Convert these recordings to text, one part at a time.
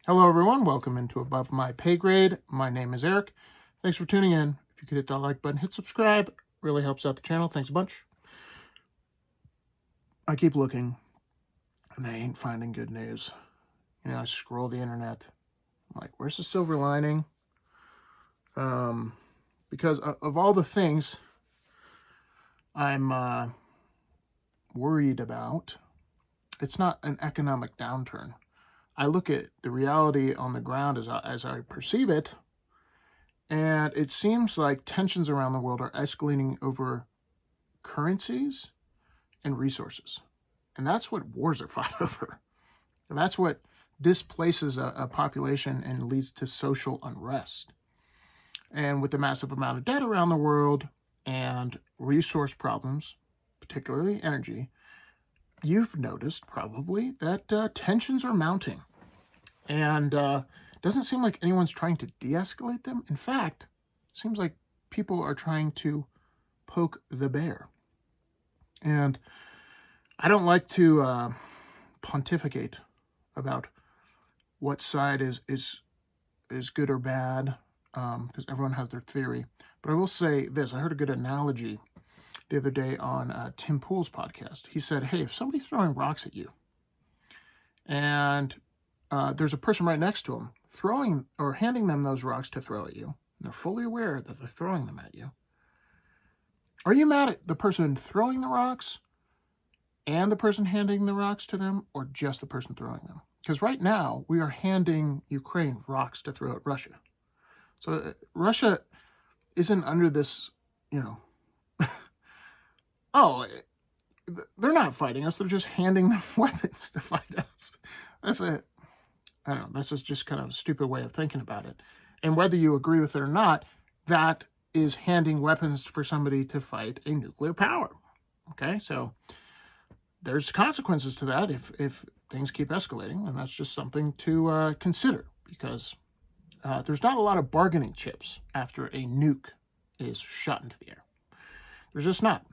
Hello, everyone. Welcome into Above My Pay Grade. My name is Eric. Thanks for tuning in. If you could hit that like button, hit subscribe. Really helps out the channel. Thanks a bunch. I keep looking, and I ain't finding good news. I scroll the internet. I'm like, where's the silver lining? Because of all the things I'm worried about, it's not an economic downturn. I look at the reality on the ground as I perceive it, and it seems like tensions around the world are escalating over currencies and resources. And that's what wars are fought over. And that's what displaces a population and leads to social unrest. And with the massive amount of debt around the world and resource problems, particularly energy, you've noticed probably that tensions are mounting. And it doesn't seem like anyone's trying to de-escalate them. In fact, it seems like people are trying to poke the bear. And I don't like to pontificate about what side is good or bad, because everyone has their theory. But I will say this. I heard a good analogy the other day on Tim Pool's podcast. He said, hey, if somebody's throwing rocks at you and there's a person right next to him throwing or handing them those rocks to throw at you, and they're fully aware that they're throwing them at you, are you mad at the person throwing the rocks and the person handing the rocks to them, or just the person throwing them? Because right now, we are handing Ukraine rocks to throw at Russia. So Russia isn't under this, oh, they're not fighting us. They're just handing them weapons to fight us. I don't know, that's just kind of a stupid way of thinking about it. And whether you agree with it or not, that is handing weapons for somebody to fight a nuclear power. Okay, so there's consequences to that if things keep escalating, and that's just something to consider, because there's not a lot of bargaining chips after a nuke is shot into the air. There's just not.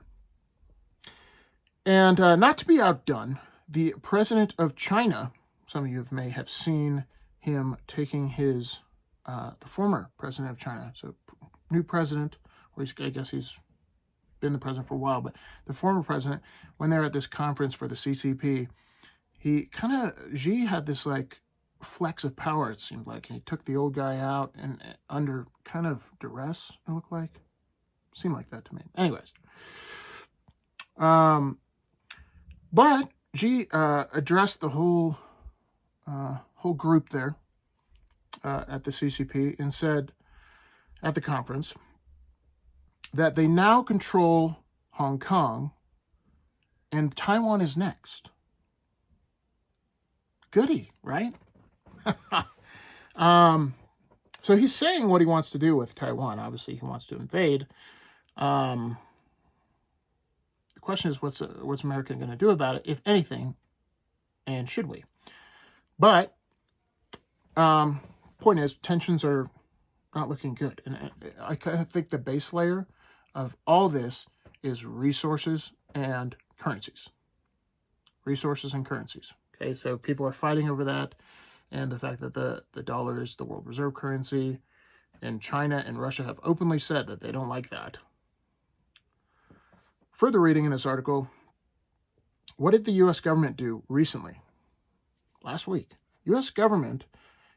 And not to be outdone, the president of China, some of you may have seen him taking his, the former president of China, so new president, or I guess he's been the president for a while, but the former president, when they're at this conference for the CCP, Xi had this flex of power, it seemed like. And he took the old guy out and under kind of duress, it looked like. Seemed like that to me. Anyways. But Xi addressed the whole group there at the CCP and said at the conference that they now control Hong Kong and Taiwan is next. Goody, right? So he's saying what he wants to do with Taiwan. Obviously, he wants to invade. The question is, what's America going to do about it, if anything, and should we? But point is, tensions are not looking good. And I kind of think the base layer of all this is resources and currencies. Resources and currencies. Okay, so people are fighting over that, and the fact that the dollar is the world reserve currency, and China and Russia have openly said that they don't like that. Further reading in this article, what did the U.S. government do recently? Last week, U.S. government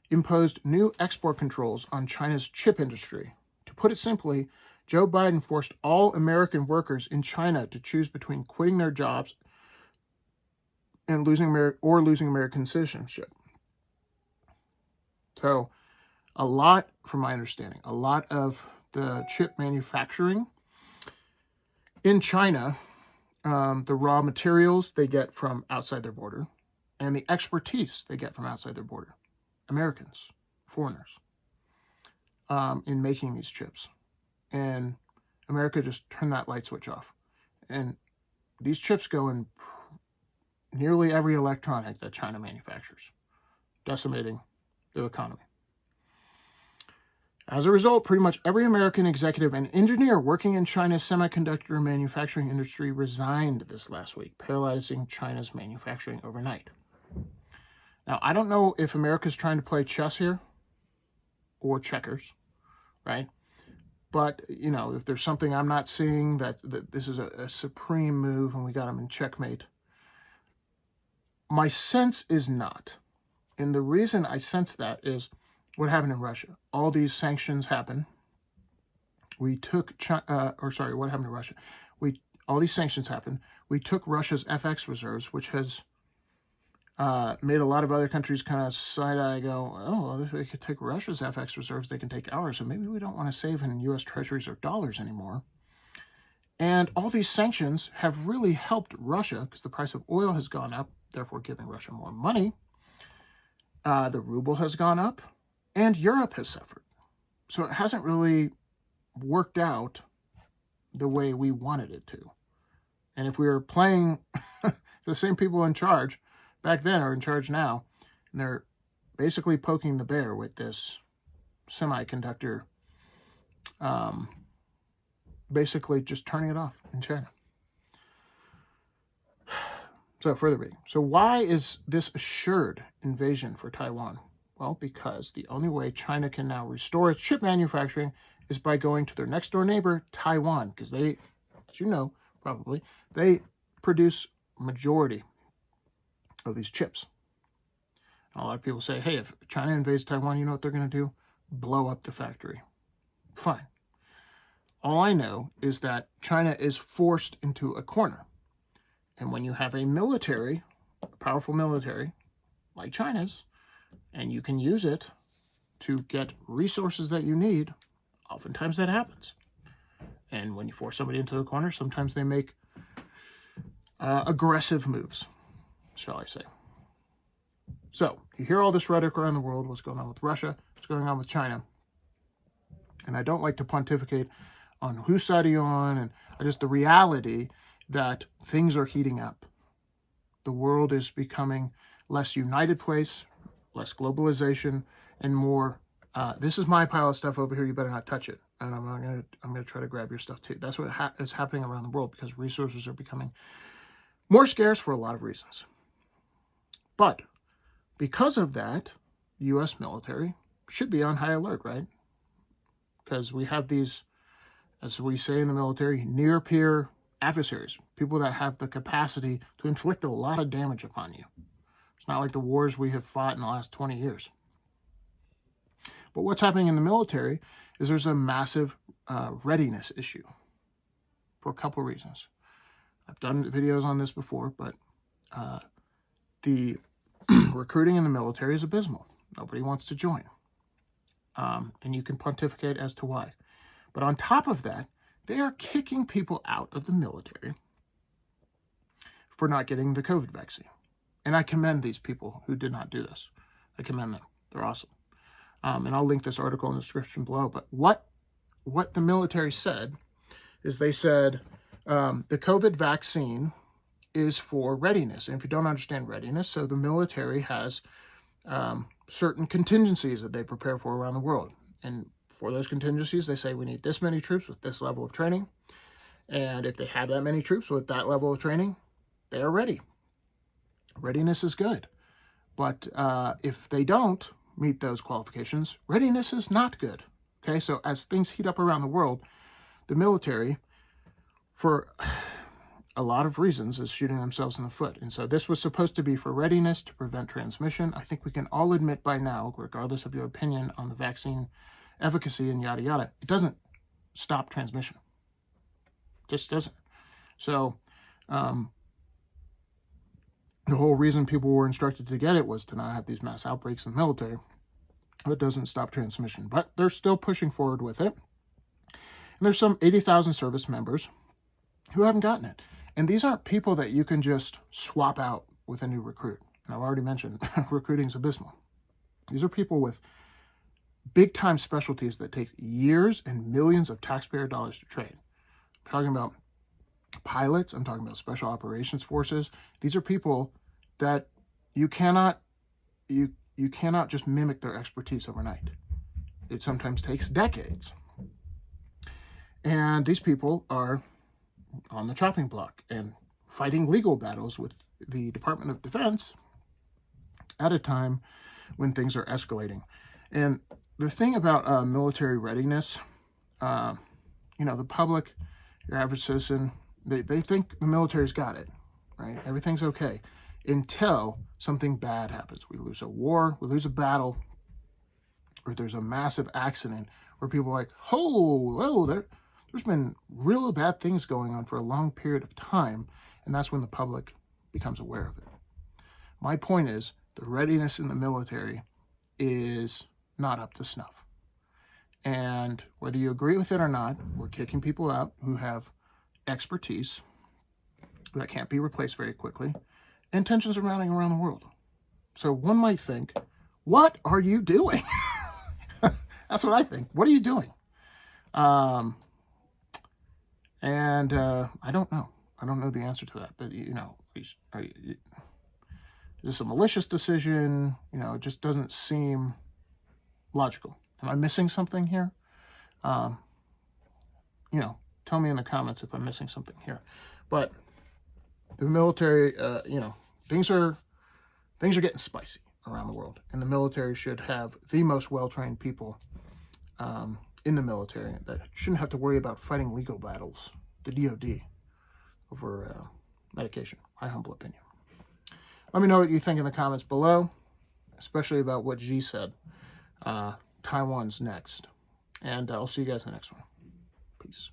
imposed new export controls on China's chip industry. To put it simply, Joe Biden forced all American workers in China to choose between quitting their jobs and losing American citizenship. So, from my understanding, a lot of the chip manufacturing in China, the raw materials they get from outside their border, and the expertise they get from outside their border, Americans, foreigners, in making these chips. And America just turned that light switch off. And these chips go in nearly every electronic that China manufactures, decimating the economy. As a result, pretty much every American executive and engineer working in China's semiconductor manufacturing industry resigned this last week, paralyzing China's manufacturing overnight. Now, I don't know if America's trying to play chess here or checkers, right? But, you know, if there's something I'm not seeing, that this is a supreme move and we got them in checkmate. My sense is not. And the reason I sense that is what happened in Russia. All these sanctions happen. What happened to Russia? All these sanctions happened. We took Russia's FX reserves, which has made a lot of other countries kind of side-eye go, oh, well, if they could take Russia's FX reserves, they can take ours, so maybe we don't want to save in U.S. treasuries or dollars anymore. And all these sanctions have really helped Russia because the price of oil has gone up, therefore giving Russia more money. The ruble has gone up, and Europe has suffered. So it hasn't really worked out the way we wanted it to. And if we were playing the same people in charge back then are in charge now, and they're basically poking the bear with this semiconductor, basically just turning it off in China. So further reading. So why is this assured invasion for Taiwan? Well, because the only way China can now restore its chip manufacturing is by going to their next door neighbor, Taiwan, because they, as you know, probably, they produce majority of these chips. A lot of people say, hey, if China invades Taiwan, you know what they're going to do? Blow up the factory. Fine. All I know is that China is forced into a corner. And when you have a military, a powerful military, like China's, and you can use it to get resources that you need, oftentimes that happens. And when you force somebody into a corner, sometimes they make aggressive moves, shall I say. So, you hear all this rhetoric around the world, what's going on with Russia, what's going on with China. And I don't like to pontificate on whose side are you on, and just the reality that things are heating up. The world is becoming less united place, less globalization, and more, this is my pile of stuff over here, you better not touch it. And I'm gonna try to grab your stuff too. That's what is happening around the world because resources are becoming more scarce for a lot of reasons. But because of that, the U.S. military should be on high alert, right? Because we have these, as we say in the military, near-peer adversaries, people that have the capacity to inflict a lot of damage upon you. It's not like the wars we have fought in the last 20 years. But what's happening in the military is there's a massive readiness issue for a couple reasons. I've done videos on this before, but the recruiting in the military is abysmal. Nobody wants to join. And you can pontificate as to why. But on top of that, they are kicking people out of the military for not getting the COVID vaccine. And I commend these people who did not do this. I commend them. They're awesome. And I'll link this article in the description below. But what the military said is they said the COVID vaccine is for readiness. And if you don't understand readiness, so the military has certain contingencies that they prepare for around the world. And for those contingencies, they say we need this many troops with this level of training. And if they have that many troops with that level of training, they are ready. Readiness is good. But if they don't meet those qualifications, readiness is not good. Okay, so as things heat up around the world, the military, for a lot of reasons, is shooting themselves in the foot. And so this was supposed to be for readiness to prevent transmission. I think we can all admit by now, regardless of your opinion on the vaccine efficacy and yada yada, it doesn't stop transmission. It just doesn't. So the whole reason people were instructed to get it was to not have these mass outbreaks in the military. It doesn't stop transmission, but they're still pushing forward with it. And there's some 80,000 service members who haven't gotten it. And these aren't people that you can just swap out with a new recruit. And I've already mentioned recruiting is abysmal. These are people with big-time specialties that take years and millions of taxpayer dollars to train. I'm talking about pilots. I'm talking about special operations forces. These are people that you cannot just mimic their expertise overnight. It sometimes takes decades. And these people are on the chopping block and fighting legal battles with the Department of Defense at a time when things are escalating. And the thing about military readiness, the public, your average citizen, they think the military's got it, right? Everything's okay until something bad happens. We lose a war, we lose a battle, or there's a massive accident where people are like, oh, there's been real bad things going on for a long period of time, and that's when the public becomes aware of it. My point is, the readiness in the military is not up to snuff. And whether you agree with it or not, we're kicking people out who have expertise that can't be replaced very quickly, and tensions are mounting around the world. So one might think, what are you doing? That's what I think. What are you doing? I don't know. I don't know the answer to that. But, is this a malicious decision? It just doesn't seem logical. Am I missing something here? Tell me in the comments if I'm missing something here. But the military, things are getting spicy around the world, and the military should have the most well-trained people in the military that shouldn't have to worry about fighting legal battles, the DOD, over medication. My humble opinion. Let me know what you think in the comments below, especially about what Xi said. Taiwan's next. And I'll see you guys in the next one. Peace.